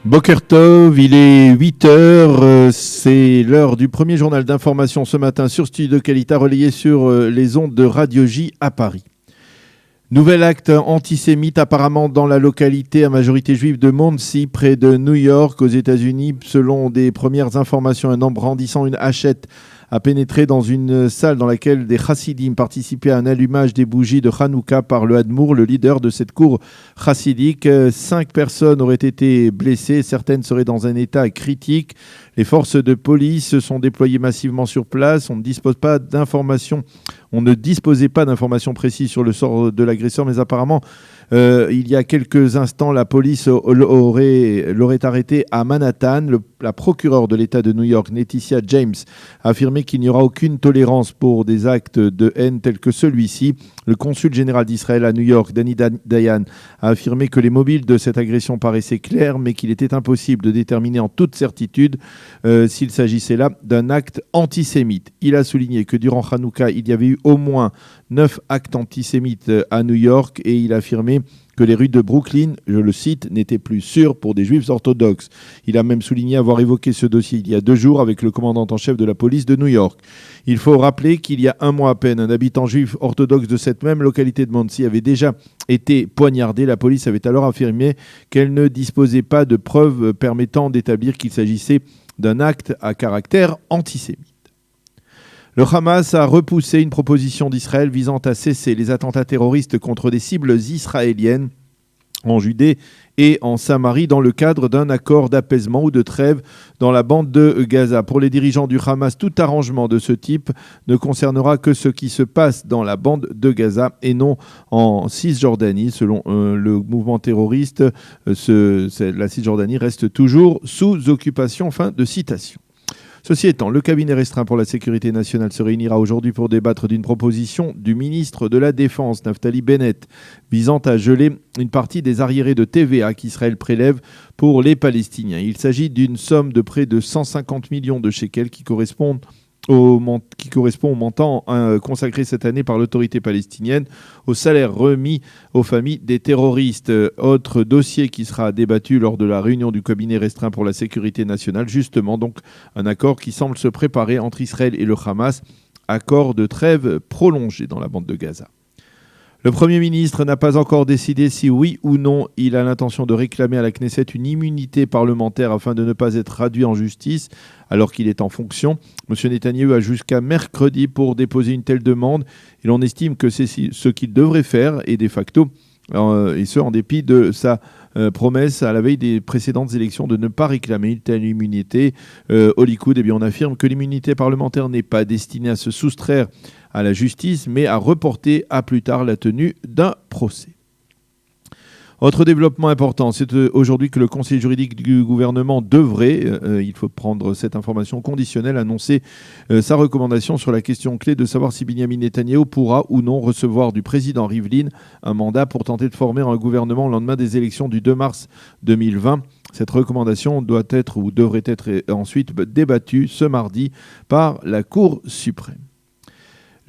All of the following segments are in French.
Boker Tov, il est 8 heures, c'est l'heure du premier journal d'information ce matin sur Studio Qualité relayé sur les ondes de Radio J à Paris. Nouvel acte antisémite apparemment dans la localité à majorité juive de Monsey, près de New York, aux États-Unis. Selon des premières informations, un homme brandissant une hachette a pénétré dans une salle dans laquelle des chassidim participaient à un allumage des bougies de Hanouka par le Hadmour, le leader de cette cour chassidique. 5 personnes auraient été blessées, certaines seraient dans un état critique. Les forces de police se sont déployées massivement sur place. On ne disposait pas d'informations précises sur le sort de l'agresseur, mais apparemment, il y a quelques instants, la police l'aurait arrêté à Manhattan. La procureure de l'État de New York, Laetitia James, a affirmé qu'il n'y aura aucune tolérance pour des actes de haine tels que celui-ci. Le consul général d'Israël à New York, Danny Dayan, a affirmé que les mobiles de cette agression paraissaient clairs, mais qu'il était impossible de déterminer en toute certitude s'il s'agissait là d'un acte antisémite. Il a souligné que durant Hanouka, il y avait eu au moins 9 actes antisémites à New York et il a affirmé que les rues de Brooklyn, je le cite, n'étaient plus sûres pour des juifs orthodoxes. Il a même souligné avoir évoqué ce dossier il y a 2 jours avec le commandant en chef de la police de New York. Il faut rappeler qu'il y a 1 mois à peine, un habitant juif orthodoxe de cette même localité de Monsey avait déjà été poignardé. La police avait alors affirmé qu'elle ne disposait pas de preuves permettant d'établir qu'il s'agissait d'un acte à caractère antisémite. Le Hamas a repoussé une proposition d'Israël visant à cesser les attentats terroristes contre des cibles israéliennes en Judée et en Samarie dans le cadre d'un accord d'apaisement ou de trêve dans la bande de Gaza. Pour les dirigeants du Hamas, tout arrangement de ce type ne concernera que ce qui se passe dans la bande de Gaza et non en Cisjordanie. Selon le mouvement terroriste, la Cisjordanie reste toujours sous occupation. Fin de citation. Ceci étant, le cabinet restreint pour la sécurité nationale se réunira aujourd'hui pour débattre d'une proposition du ministre de la Défense, Naftali Bennett, visant à geler une partie des arriérés de TVA qu'Israël prélève pour les Palestiniens. Il s'agit d'une somme de près de 150 millions de shekels qui correspond au montant consacré cette année par l'autorité palestinienne au salaire remis aux familles des terroristes. Autre dossier qui sera débattu lors de la réunion du cabinet restreint pour la sécurité nationale, justement donc un accord qui semble se préparer entre Israël et le Hamas, accord de trêve prolongé dans la bande de Gaza. Le Premier ministre n'a pas encore décidé si oui ou non il a l'intention de réclamer à la Knesset une immunité parlementaire afin de ne pas être traduit en justice alors qu'il est en fonction. M. Netanyahou a jusqu'à mercredi pour déposer une telle demande et l'on estime que c'est ce qu'il devrait faire et de facto, et ce en dépit de sa promesse à la veille des précédentes élections de ne pas réclamer une telle immunité. Au Likoud, on affirme que l'immunité parlementaire n'est pas destinée à se soustraire à la justice, mais à reporter à plus tard la tenue d'un procès. Autre développement important, c'est aujourd'hui que le conseil juridique du gouvernement devrait, il faut prendre cette information conditionnelle, annoncer sa recommandation sur la question clé de savoir si Binyamin Netanyahou pourra ou non recevoir du président Rivlin un mandat pour tenter de former un gouvernement au lendemain des élections du 2 mars 2020. Cette recommandation doit être ou devrait être ensuite débattue ce mardi par la Cour suprême.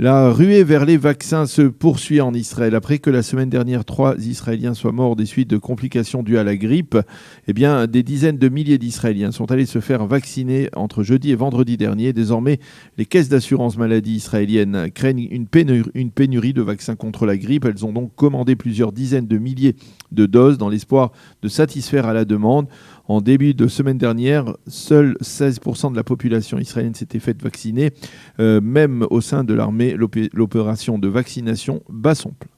La ruée vers les vaccins se poursuit en Israël. Après que la semaine dernière, 3 Israéliens soient morts des suites de complications dues à la grippe, des dizaines de milliers d'Israéliens sont allés se faire vacciner entre jeudi et vendredi dernier. Désormais, les caisses d'assurance maladie israéliennes craignent une pénurie de vaccins contre la grippe. Elles ont donc commandé plusieurs dizaines de milliers de doses dans l'espoir de satisfaire à la demande. En début de semaine dernière, seuls 16% de la population israélienne s'était faite vacciner. Même au sein de l'armée, l'opération de vaccination bat son plein.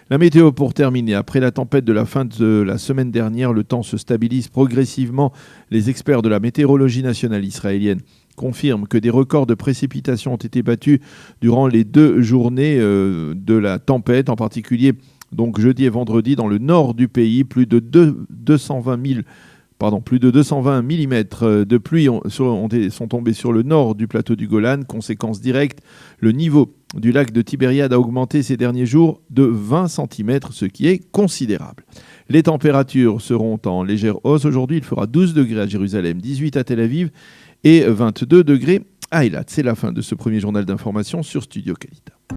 La météo pour terminer. Après la tempête de la fin de la semaine dernière, le temps se stabilise progressivement. Les experts de la météorologie nationale israélienne confirment que des records de précipitations ont été battus durant les 2 journées de la tempête, en particulier donc jeudi et vendredi dans le nord du pays. Plus de 220 mm de pluie sont tombés sur le nord du plateau du Golan. Conséquence directe, le niveau du lac de Tibériade a augmenté ces derniers jours de 20 cm, ce qui est considérable. Les températures seront en légère hausse. Aujourd'hui, il fera 12 degrés à Jérusalem, 18 à Tel Aviv et 22 degrés à Eilat. C'est la fin de ce premier journal d'information sur Studio Qualité.